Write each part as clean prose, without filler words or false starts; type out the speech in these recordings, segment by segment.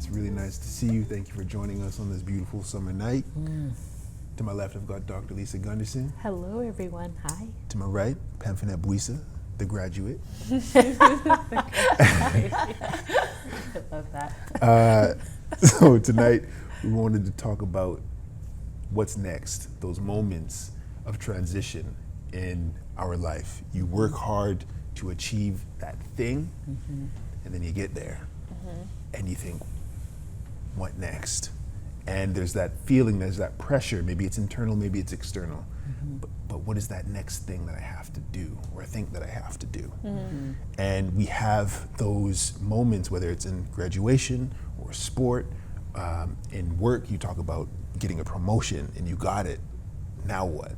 It's really nice to see you. Thank you for joining us on this beautiful summer night. To my left, I've got Dr. Lisa Gunderson. Hello, everyone. Hi. To my right, Pamphinette Buisa, the graduate. I love that. So tonight, we wanted to talk about what's next, those moments of transition in our life. You work hard to achieve that thing, and then you get there, and you think, what next? And there's that feeling, there's that pressure, maybe it's internal, maybe it's external, but what is that next thing that I have to do, or think that I have to do? And we have those moments, whether it's in graduation or sport, in work, you talk about getting a promotion and you got it, now what?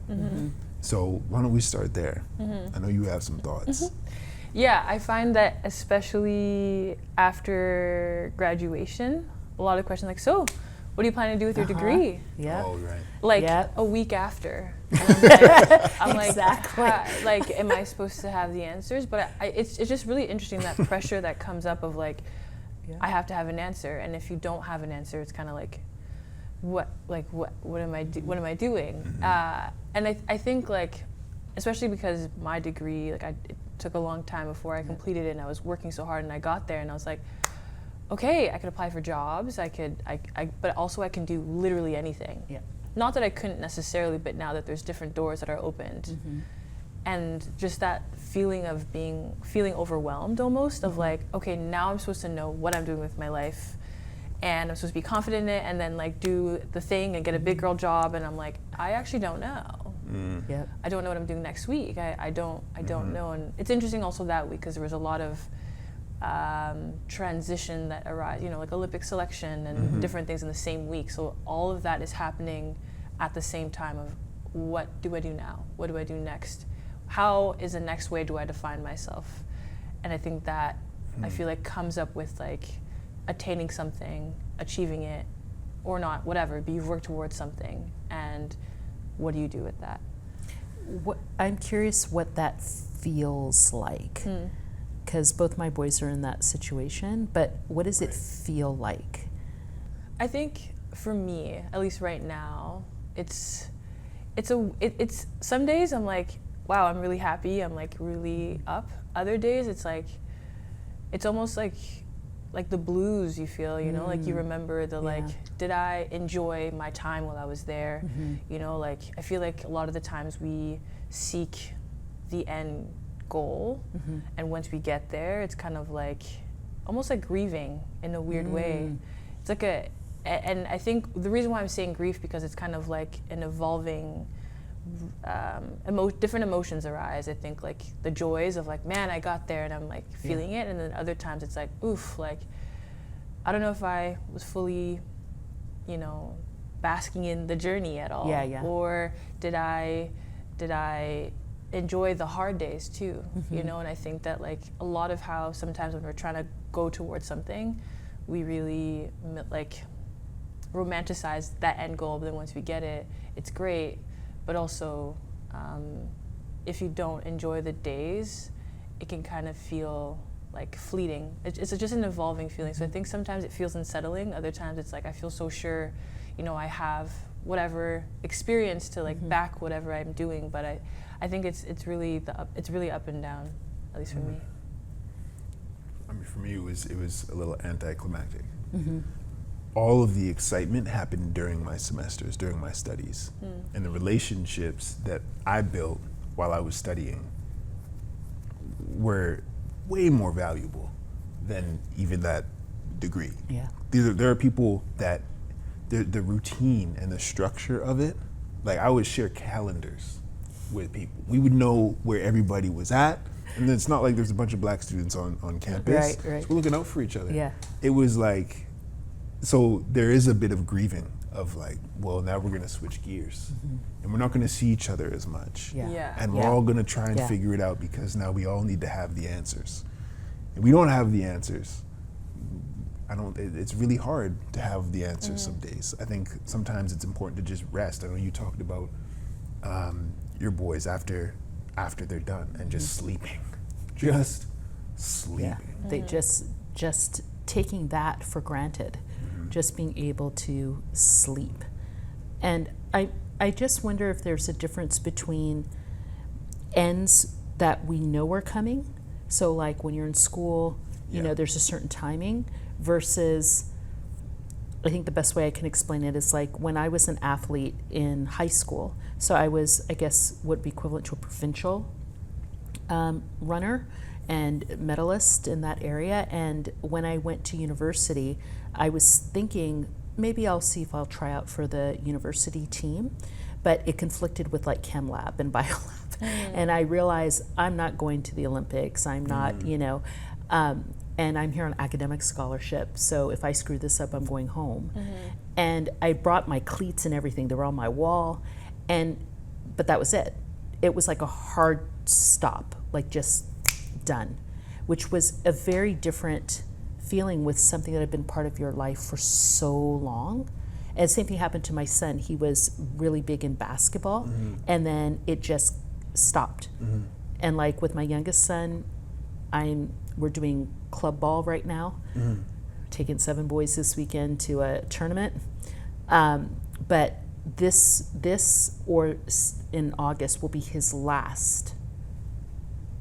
So why don't we start there? I know you have some thoughts. Yeah, I find that especially after graduation, a lot of questions like, so what do you plan to do with your degree? Yeah. Oh, right. Like Yep. a week after. And I'm like, Exactly. like, am I supposed to have the answers? But it's just really interesting, that pressure that comes up of like, I have to have an answer, and if you don't have an answer, it's kind of like, what am I doing? And I think, like, especially because my degree, like, it took a long time before I completed it, and I was working so hard, and I got there, and I was like, okay, I could apply for jobs, but also I can do literally anything. Yeah. Not that I couldn't necessarily, but now that there's different doors that are opened, and just that feeling of feeling overwhelmed almost, of like, okay, now I'm supposed to know what I'm doing with my life, and I'm supposed to be confident in it, and then like do the thing and get a big girl job, and I'm like, I actually don't know. Yep. I don't know what I'm doing next week. I don't know. And it's interesting also that week, because there was a lot of transition that arise, like Olympic selection and different things in the same week. So all of that is happening at the same time of, what do I do now? What do I do next? How is the next way do I define myself? And I think that I feel like comes up with like attaining something, achieving it, or not, whatever, but you've worked towards something, and what do you do with that? I'm curious what that feels like, because both my boys are in that situation, but what does it feel like? I think for me, at least right now, it's some days I'm like, wow, I'm really happy, I'm like really up. Other days it's like, it's almost like the blues you feel, like you remember the like, did I enjoy my time while I was there? Like I feel like a lot of the times we seek the end goal, and once we get there, it's kind of like almost like grieving in a weird way. It's like and I think the reason why I'm saying grief, because it's kind of like an evolving, different emotions arise. I think like the joys of like, man, I got there and I'm like feeling it, and then other times it's like, oof, like I don't know if I was fully, basking in the journey at all. Or did I enjoy the hard days too? And I think that like a lot of how sometimes when we're trying to go towards something, we really like romanticize that end goal, but then once we get it, it's great. But also, if you don't enjoy the days, it can kind of feel like fleeting. It's just an evolving feeling. So I think sometimes it feels unsettling. Other times it's like I feel so sure, I have whatever experience to like back whatever I'm doing. But I think it's really up and down, at least for me. I mean, for me, it was a little anticlimactic. All of the excitement happened during my semesters, during my studies. And the relationships that I built while I was studying were way more valuable than even that degree. Yeah. There are people that the routine and the structure of it, like I would share calendars with people. We would know where everybody was at, and it's not like there's a bunch of black students on campus. Right. So we're looking out for each other. Yeah. It was like, so there is a bit of grieving of like, well, now we're gonna switch gears, and we're not gonna see each other as much. Yeah. And we're all gonna try and figure it out, because now we all need to have the answers. And we don't have the answers. It's really hard to have the answers some days. I think sometimes it's important to just rest. I know you talked about your boys after they're done and just sleeping. Just sleeping. They just taking that for granted. just being able to sleep. And I just wonder if there's a difference between ends that we know are coming. So like when you're in school, you know, there's a certain timing versus, I think the best way I can explain it is like when I was an athlete in high school. So I was, I guess, would be equivalent to a provincial runner and medalist in that area. And when I went to university, I was thinking maybe I'll see if I'll try out for the university team, but it conflicted with like chem lab and bio lab. And I realized I'm not going to the Olympics. I'm not, you know, and I'm here on academic scholarship. So if I screw this up, I'm going home. And I brought my cleats and everything. They were on my wall. But that was it. It was like a hard stop, like just done, which was a very different feeling with something that had been part of your life for so long. And the same thing happened to my son. He was really big in basketball, and then it just stopped. And like with my youngest son, we're doing club ball right now, taking 7 boys this weekend to a tournament. But this or in August will be his last,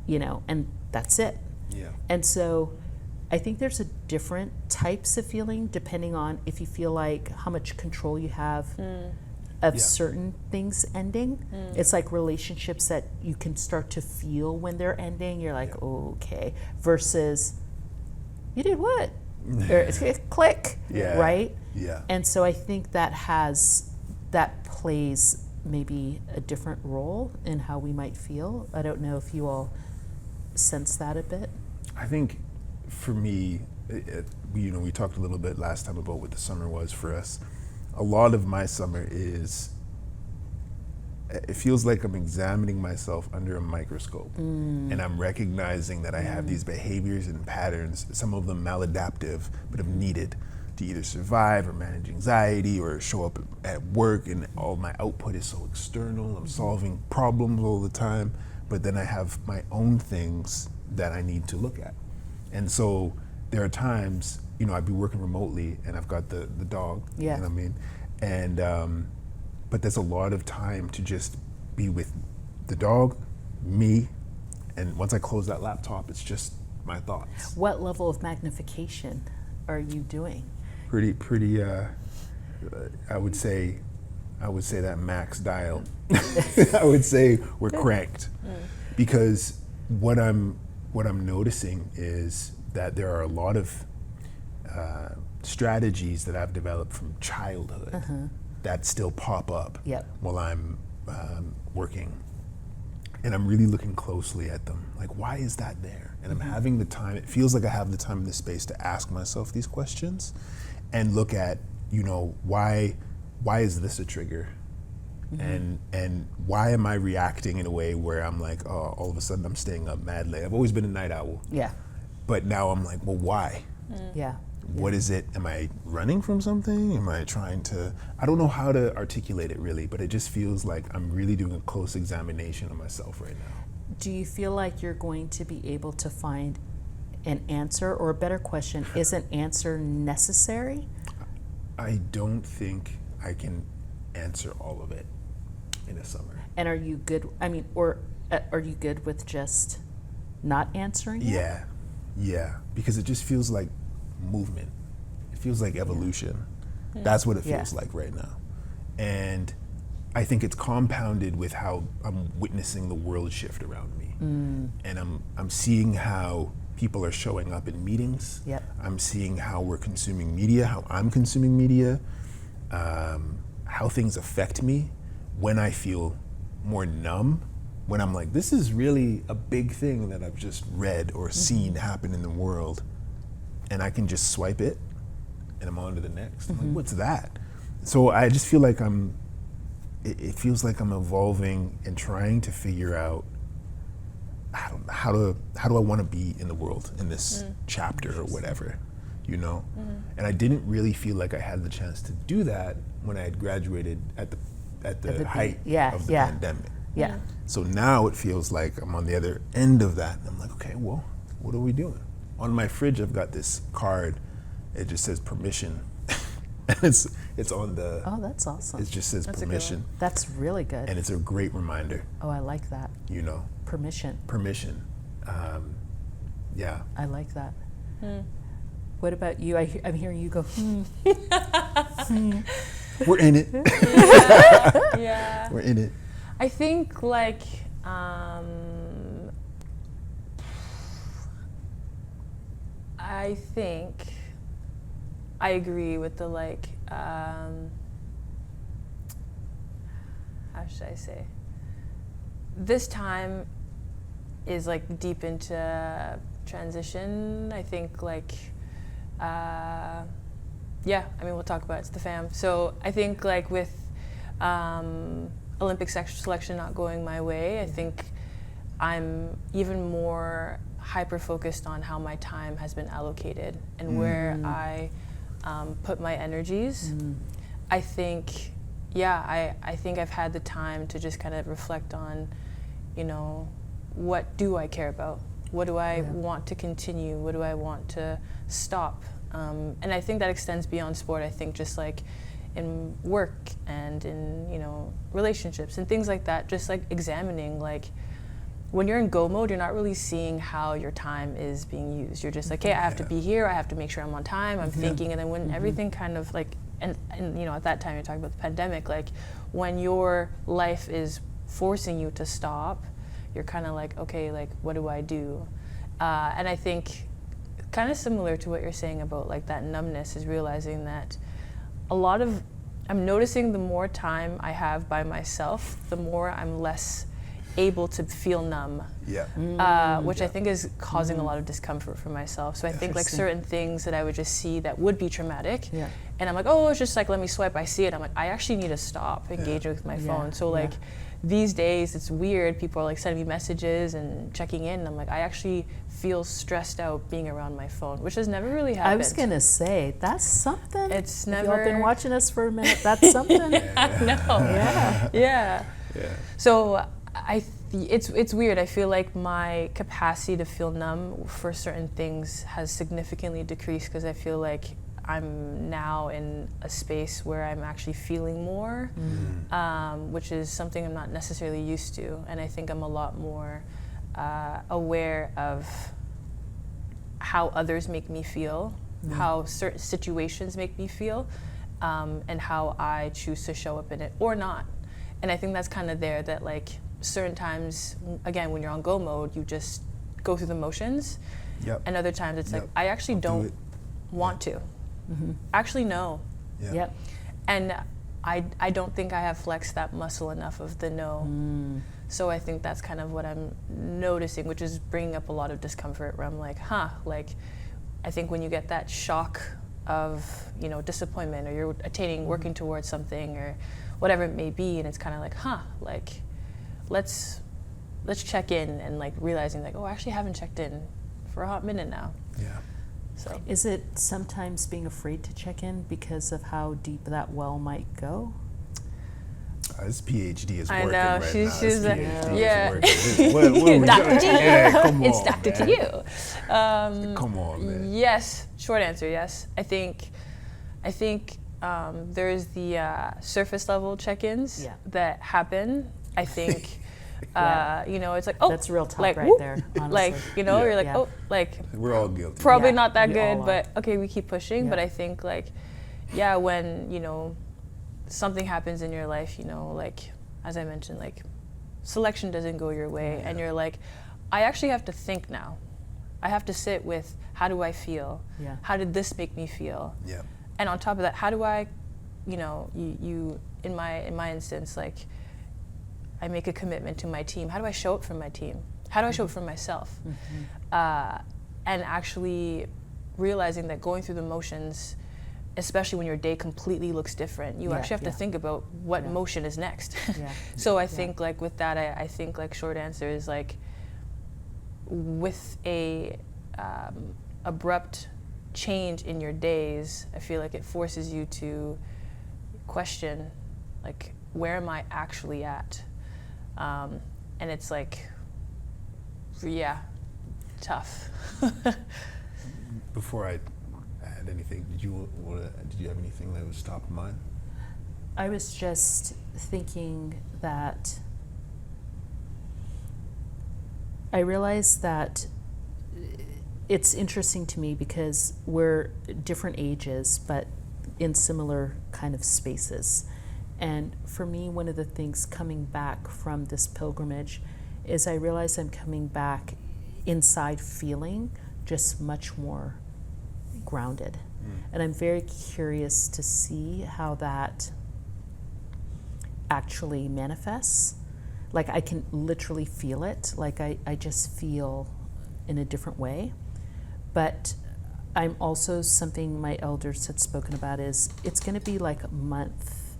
you know, and that's it. Yeah. And so I think there's a different types of feeling depending on if you feel like how much control you have of certain things ending. It's like relationships that you can start to feel when they're ending. You're like, okay, versus you did what? Or it's click, right? Yeah. And so I think that plays maybe a different role in how we might feel. I don't know if you all sense that a bit. I think for me, we talked a little bit last time about what the summer was for us. A lot of my summer it feels like I'm examining myself under a microscope, and I'm recognizing that I have these behaviors and patterns, some of them maladaptive, but have needed to either survive or manage anxiety or show up at work, and all my output is so external. I'm solving problems all the time, but then I have my own things that I need to look at. And so there are times, you know, I'd be working remotely and I've got the dog, you know what I mean? And, but there's a lot of time to just be with the dog, me, and once I close that laptop, it's just my thoughts. What level of magnification are you doing? Pretty, I would say that max dial. I would say we're cranked, because what I'm noticing is that there are a lot of strategies that I've developed from childhood that still pop up while I'm working, and I'm really looking closely at them. Like, why is that there? And I'm having the time. It feels like I have the time and the space to ask myself these questions, and look at, you know, why is this a trigger? And why am I reacting in a way where I'm like, oh, all of a sudden I'm staying up mad late. I've always been a night owl. But now I'm like, well, why? What is it? Am I running from something? Am I trying to, I don't know how to articulate it really, but it just feels like I'm really doing a close examination of myself right now. Do you feel like you're going to be able to find an answer, or a better question, is an answer necessary? I don't think I can answer all of it in a summer. And are you good, or are you good with just not answering it? Yeah, because it just feels like movement. It feels like evolution. That's what it feels like right now. And I think it's compounded with how I'm witnessing the world shift around me. And I'm seeing how people are showing up in meetings. I'm seeing how we're consuming media, how I'm consuming media, how things affect me when I feel more numb, when I'm like, this is really a big thing that I've just read or seen happen in the world, and I can just swipe it and I'm on to the next. I'm like, what's that? So I just feel like it feels like I'm evolving and trying to figure out how do I want to be in the world in this chapter or whatever, you know? And I didn't really feel like I had the chance to do that when I had graduated at the height of the pandemic. So now it feels like I'm on the other end of that, and I'm like, okay, well, what are we doing? On my fridge, I've got this card. It just says permission. It's on the. Oh, that's awesome. It just says That's a good permission, That's really good. and it's a great reminder. Oh, I like that. You know, Permission. permission. Yeah. I like that. What about you? I'm hearing you go, We're in it. Yeah. We're in it. I think like I think I agree with the like how should I say? This time is like deep into transition. I think like yeah, I mean we'll talk about it. It's the fam. So I think like with Olympic selection not going my way, I think I'm even more hyper focused on how my time has been allocated and where I put my energies. I think, yeah, I think I've had the time to just kind of reflect on, you know, what do I care about? What do I want to continue? What do I want to stop? And I think that extends beyond sport. I think just like in work and in, you know, relationships and things like that, just like examining, like when you're in go mode, you're not really seeing how your time is being used. You're just like, hey, I have to be here, I have to make sure I'm on time, I'm thinking, and then when everything kind of like, and you know, at that time you're talking about the pandemic, like when your life is forcing you to stop, you're kind of like, okay, like what do I do? And I think kind of similar to what you're saying about like that numbness is realizing that I'm noticing the more time I have by myself, the more I'm less able to feel numb, which I think is causing a lot of discomfort for myself. So I think like certain things that I would just see that would be traumatic, and I'm like, oh, it's just like, let me swipe, I see it. I'm like, I actually need to stop engaging with my phone. So like these days, it's weird. People are like sending me messages and checking in. And I'm like, I actually feel stressed out being around my phone, which has never really happened. I was going to say, that's something. It's If never. y'all been watching us for a minute, that's something. I know. Yeah. So it's weird. I feel like my capacity to feel numb for certain things has significantly decreased because I feel like I'm now in a space where I'm actually feeling more, which is something I'm not necessarily used to. And I think I'm a lot more aware of how others make me feel, how certain situations make me feel, and how I choose to show up in it or not. And I think that's kind of there that like certain times, again, when you're on go mode, you just go through the motions. And other times it's like, I actually don't want to. Actually, no. And I don't think I have flexed that muscle enough of the no. So I think that's kind of what I'm noticing, which is bringing up a lot of discomfort where I'm like, like I think when you get that shock of, you know, disappointment, or you're working towards something or whatever it may be, and it's kind of like, like let's check in, and like realizing like, oh, I actually haven't checked in for a hot minute now. So Is it sometimes being afraid to check in because of how deep that well might go? His PhD is I working know, right she's now. His a- PhD yeah. is working. What are we Dr. doing? G. Yeah, come it's on, Dr. man. to you. Come on, man. Yes, short answer, yes. I think there's the surface level check-ins that happen. I think, you know, it's like, oh, That's real talk like, right whoop, there, honestly. like, you know, you're like, Yeah. oh, like, We're all guilty. probably Yeah, not that we all good, are. but okay, we keep pushing. Yeah. But I think like, yeah, when, you know, something happens in your life, you know, like, as I mentioned, like, selection doesn't go your way, and you're like, I actually have to think now. I have to sit with, how do I feel? How did this make me feel? And on top of that, how do I, you know, you in my instance, like, I make a commitment to my team. How do I show up for my team? How do I show up for myself? And actually realizing that going through the motions, especially when your day completely looks different, you actually have to think about what motion is next. So I think like with that, I think like short answer is like, with a abrupt change in your days, I feel like it forces you to question, like, where am I actually at? And it's like, tough. Before I add anything? Did you have anything that was top of mind? I was just thinking that I realized that it's interesting to me because we're different ages, but in similar kind of spaces. And for me, one of the things coming back from this pilgrimage is I realize I'm coming back inside feeling just much more grounded. And I'm very curious to see how that actually manifests. Like I can literally feel it. Like I just feel in a different way. But I'm also, something my elders had spoken about is it's going to be like a month,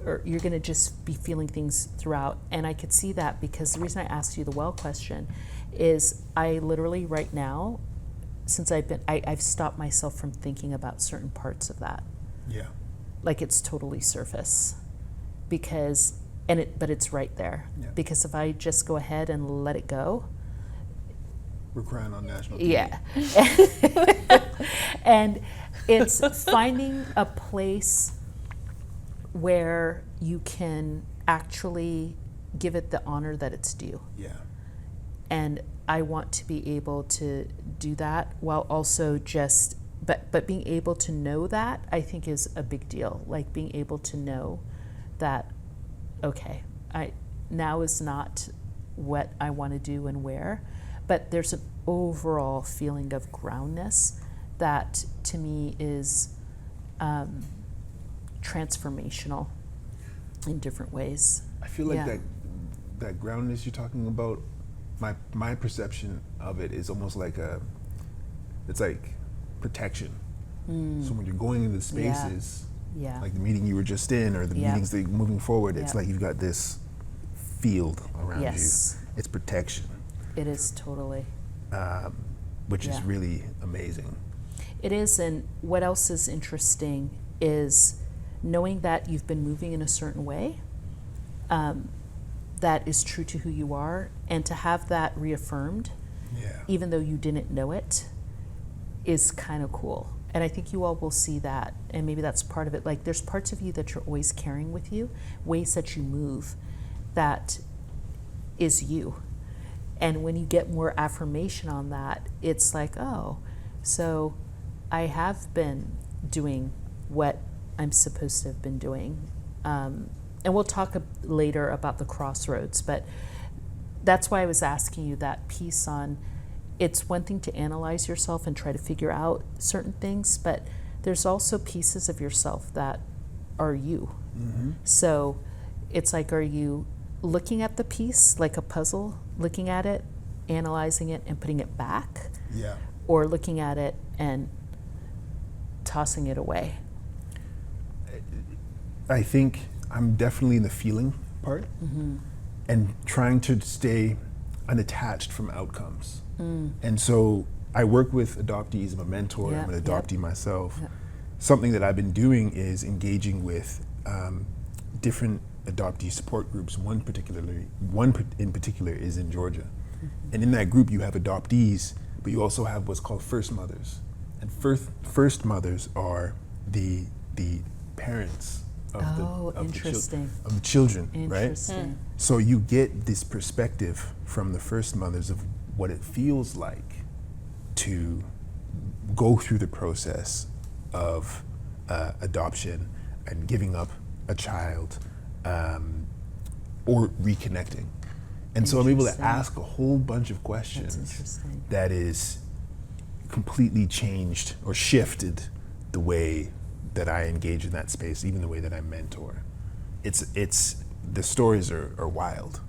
or you're going to just be feeling things throughout. And I could see that because the reason I asked you the well question is I literally right now, since I've stopped myself from thinking about certain parts of that. Yeah. Like it's totally surface because, but it's right there. Yeah. Because if I just go ahead and let it go. We're crying on national TV. Yeah. And it's finding a place where you can actually give it the honor that it's due. Yeah. And I want to be able to do that while also just, but being able to know that I think is a big deal. Like being able to know that, okay, now is not what I want to do and where, but there's an overall feeling of groundness that to me is transformational in different ways. I feel like Yeah. that groundness you're talking about, my perception of it is almost like it's like protection. So when you're going into spaces, Yeah. like the meeting you were just in, or the Yeah. meetings that you're moving forward, it's Yeah. like you've got this field around Yes. you. It's protection, It is totally. which is Yeah. really amazing. It is, and what else is interesting is knowing that you've been moving in a certain way that is true to who you are, and to have that reaffirmed, Yeah. even though you didn't know it, is kind of cool. And I think you all will see that, and maybe that's part of it. Like there's parts of you that you're always carrying with you, ways that you move, that is you. And when you get more affirmation on that, it's like, oh, so I have been doing what I'm supposed to have been doing. And we'll talk later about the crossroads, but that's why I was asking you that piece on, it's one thing to analyze yourself and try to figure out certain things, but there's also pieces of yourself that are you. Mm-hmm. So it's like, are you looking at the piece like a puzzle, looking at it, analyzing it, and putting it back? Yeah. Or looking at it and tossing it away? I think I'm definitely in the feeling part, and trying to stay unattached from outcomes. And so I work with adoptees. I'm a mentor. Yeah, I'm an yep. adoptee myself. Yep. Something that I've been doing is engaging with different adoptee support groups. One in particular is in Georgia. And in that group you have adoptees, but you also have what's called first mothers. And first mothers are the parents of interesting. the children, right? Interesting. So you get this perspective from the first mothers of what it feels like to go through the process of adoption and giving up a child, or reconnecting. And so I'm able to Interesting. ask a whole bunch of That's questions interesting. that is completely changed or shifted the way that I engage in that space, even the way that I mentor. It's the stories are wild,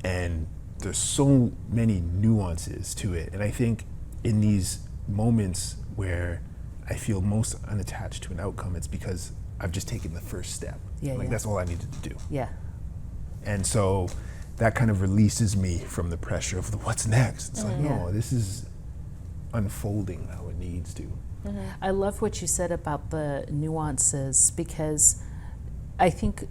and there's so many nuances to it. And I think in these moments where I feel most unattached to an outcome, it's because I've just taken the first step. Yeah, like yeah. that's all I needed to do. Yeah. And so that kind of releases me from the pressure of the what's next. It's like, no, Yeah. this is unfolding how it needs to. I love what you said about the nuances, because I think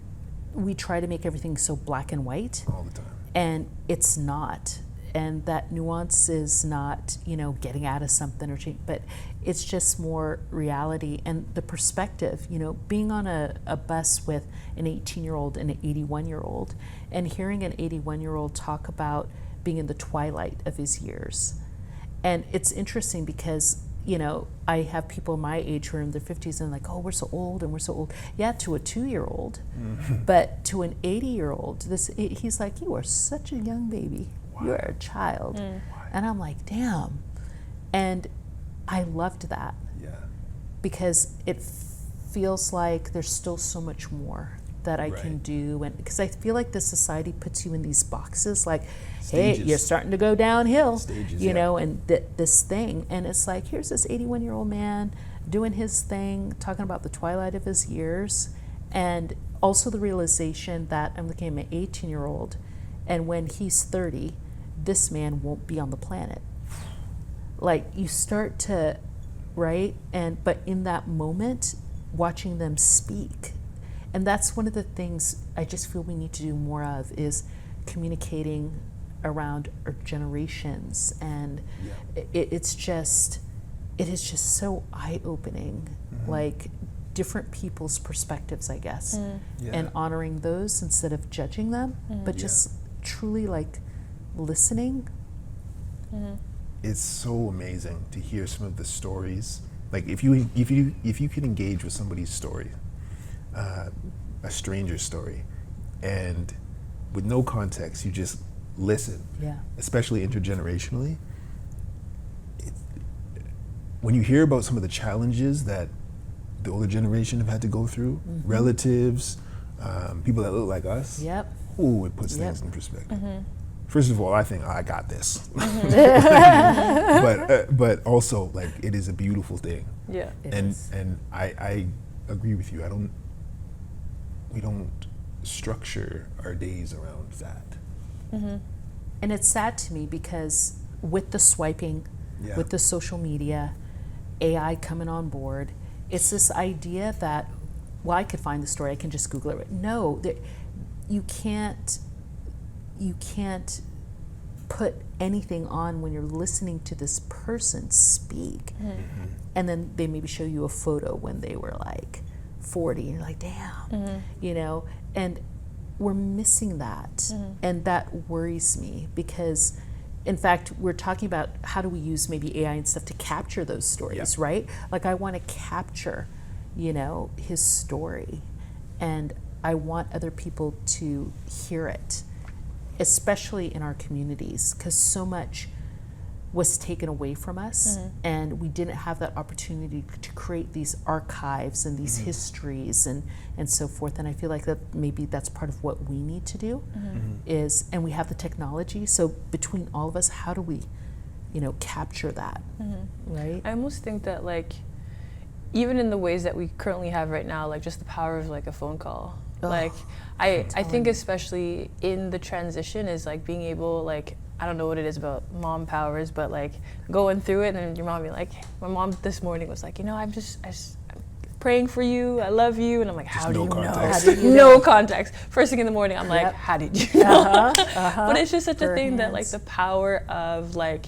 we try to make everything so black and white, All the time. and it's not. and that nuance is not, you know, getting out of something or change, but it's just more reality and the perspective. You know, being on a bus with an 18-year-old and an 81-year-old, and hearing an 81-year-old talk about being in the twilight of his years. And it's interesting because, you know, I have people my age who are in their 50s and like, oh, we're so old and we're so old. Yeah, to a 2-year-old, but to an 80-year-old, he's like, you are such a young baby. Wow. You're a child. And I'm like, damn. And I loved that. Yeah. Because it feels like there's still so much more that I can do, and because I feel like the society puts you in these boxes, like, Stages. hey, you're starting to go downhill, Stages, you know, and this thing, and it's like, here's this 81-year-old man doing his thing, talking about the twilight of his years, and also the realization that I'm looking at my 18-year-old, and when he's 30, this man won't be on the planet. Like, you start to, right, but in that moment, watching them speak. And that's one of the things I just feel we need to do more of, is communicating around our generations. And it is just so eye-opening, like different people's perspectives, I guess, and honoring those instead of judging them, but just truly like listening. It's so amazing to hear some of the stories. Like if you can engage with somebody's story, a stranger's story, and with no context, you just listen, especially intergenerationally. When you hear about some of the challenges that the older generation have had to go through, relatives, people that look like us, ooh, it puts things in perspective. First of all, I think I got this, but also like it is a beautiful thing. Yeah, and I agree with you. We don't structure our days around that. And it's sad to me because with the swiping, with the social media, AI coming on board, it's this idea that, well, I could find the story, I can just Google it. No, you can't put anything on when you're listening to this person speak. And then they maybe show you a photo when they were like 40, and you're like, damn, you know, and we're missing that. And that worries me because, in fact, we're talking about how do we use maybe AI and stuff to capture those stories, right? Like, I want to capture, you know, his story, and I want other people to hear it, especially in our communities, because so much was taken away from us, and we didn't have that opportunity to create these archives and these histories and so forth. And I feel like that maybe that's part of what we need to do is, and we have the technology, so between all of us, how do we, you know, capture that, right? I almost think that, like, even in the ways that we currently have right now, like just the power of like a phone call, like I think especially in the transition is like being able, like, I don't know what it is about mom powers, but like going through it and your mom be like, my mom this morning was like, you know, I'm praying for you, I love you, and I'm like, how do you know? How did you know? No context. First thing in the morning, I'm like, how did you know? But it's just such a thing that like the power of like,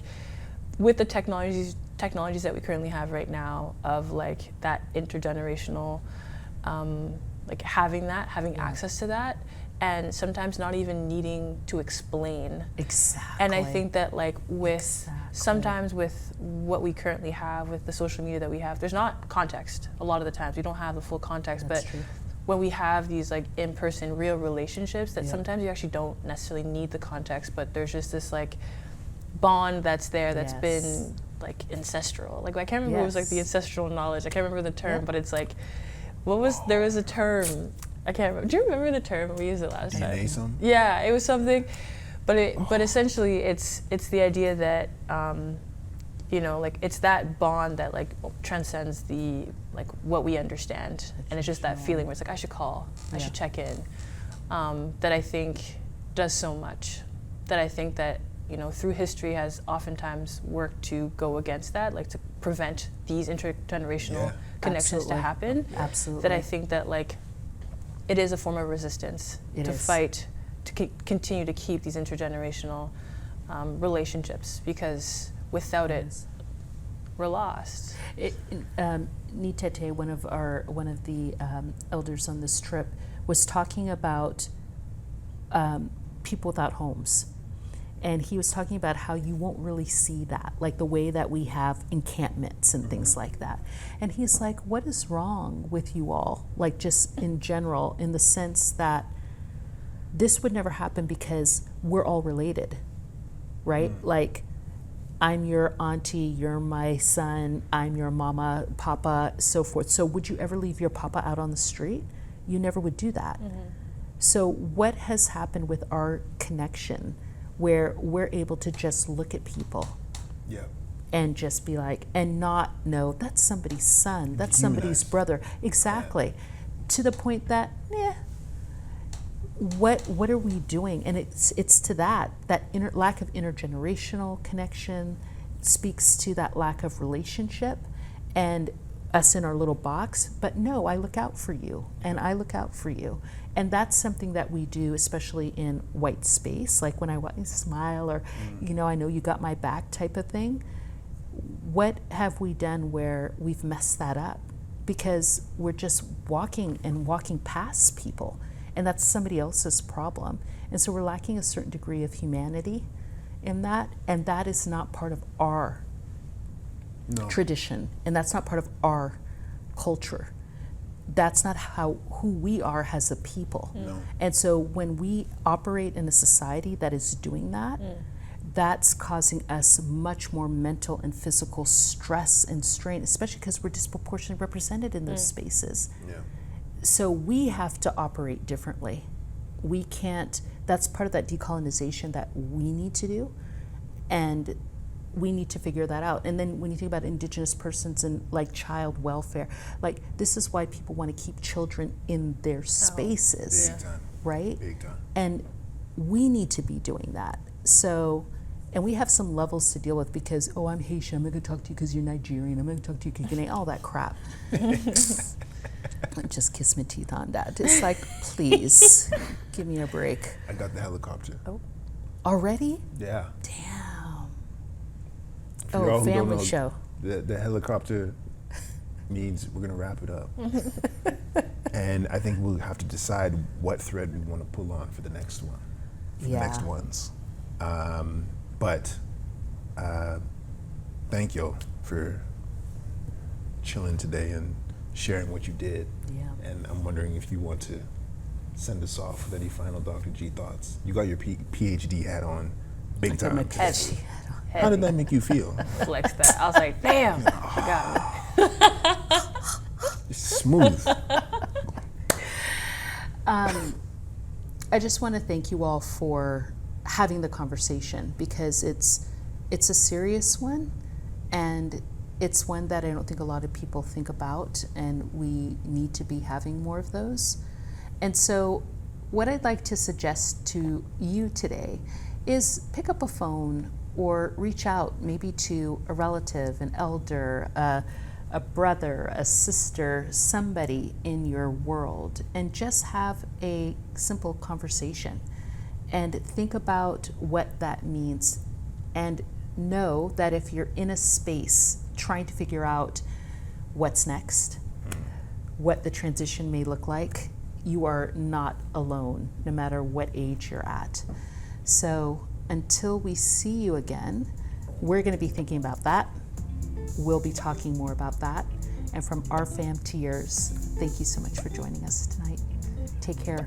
with the technologies that we currently have right now, of like that intergenerational, like having access to that, and sometimes not even needing to explain. Exactly. And I think that like with sometimes with what we currently have with the social media that we have, there's not context. A lot of the times we don't have the full context. That's but true. When we have these like in-person real relationships, that sometimes you actually don't necessarily need the context, but there's just this like bond that's there that's been like ancestral. Like, I can't remember what was like the ancestral knowledge. I can't remember the term, but it's like, there was a term. I can't remember. Do you remember the term? We used it last time. DNA some? Yeah, it was something, but essentially it's the idea that you know, like, it's that bond that like transcends the like what we understand, and it's just that feeling where it's like, I should call, I should check in, that I think does so much, that I think that, you know, through history has oftentimes worked to go against that, like to prevent these intergenerational connections to happen. Absolutely. That I think that like it is a form of resistance to fight, to continue to keep these intergenerational relationships, because without it, we're lost. Nitete, one of the elders on this trip, was talking about people without homes. And he was talking about how you won't really see that, like the way that we have encampments and things like that. And he's like, what is wrong with you all? Like, just in general, in the sense that this would never happen because we're all related, right? Like, I'm your auntie, you're my son, I'm your mama, papa, so forth. So would you ever leave your papa out on the street? You never would do that. So what has happened with our connection, where we're able to just look at people and just be like, and not know that's somebody's son, that's somebody's brother. Exactly. To the point that, what are we doing? And it's to that lack of intergenerational connection speaks to that lack of relationship and us in our little box. But no, I look out for you, and I look out for you. And that's something that we do, especially in white space, like when I smile or, I know you got my back type of thing. What have we done where we've messed that up? Because we're just walking past people, and that's somebody else's problem. And so we're lacking a certain degree of humanity in that, and that is not part of our tradition, and that's not part of our culture. That's not who we are as a people. And so when we operate in a society that is doing that, that's causing us much more mental and physical stress and strain, especially because we're disproportionately represented in those spaces. So we have to operate differently. We can't, that's part of that decolonization that we need to do, and we need to figure that out. And then when you think about Indigenous persons and like child welfare, like this is why people want to keep children in their spaces, Big time. right? Big time. And we need to be doing that. So, and we have some levels to deal with because, I'm Haitian, I'm going to talk to you because you're Nigerian, I'm going to talk to you because you're all that crap. Just kiss my teeth on that. It's like, please, give me a break. I got the helicopter. Oh, already? Yeah. Damn. For y'all who don't Family know, show. The helicopter means we're gonna wrap it up. And I think we'll have to decide what thread we want to pull on for the next one, for the next ones. But thank you for chilling today and sharing what you did. Yeah. And I'm wondering if you want to send us off with any final Dr. G thoughts. You got your PhD hat on, big time. Heavy. How did that make you feel? Flex that. I was like, damn, you got me. Smooth. I just want to thank you all for having the conversation, because it's a serious one, and it's one that I don't think a lot of people think about, and we need to be having more of those. And so what I'd like to suggest to you today is pick up a phone or reach out maybe to a relative, an elder, a brother, a sister, somebody in your world, and just have a simple conversation and think about what that means, and know that if you're in a space trying to figure out what's next, what the transition may look like, you are not alone, no matter what age you're at. So until we see you again, we're going to be thinking about that. We'll be talking more about that. And from our fam to yours, thank you so much for joining us tonight. Take care.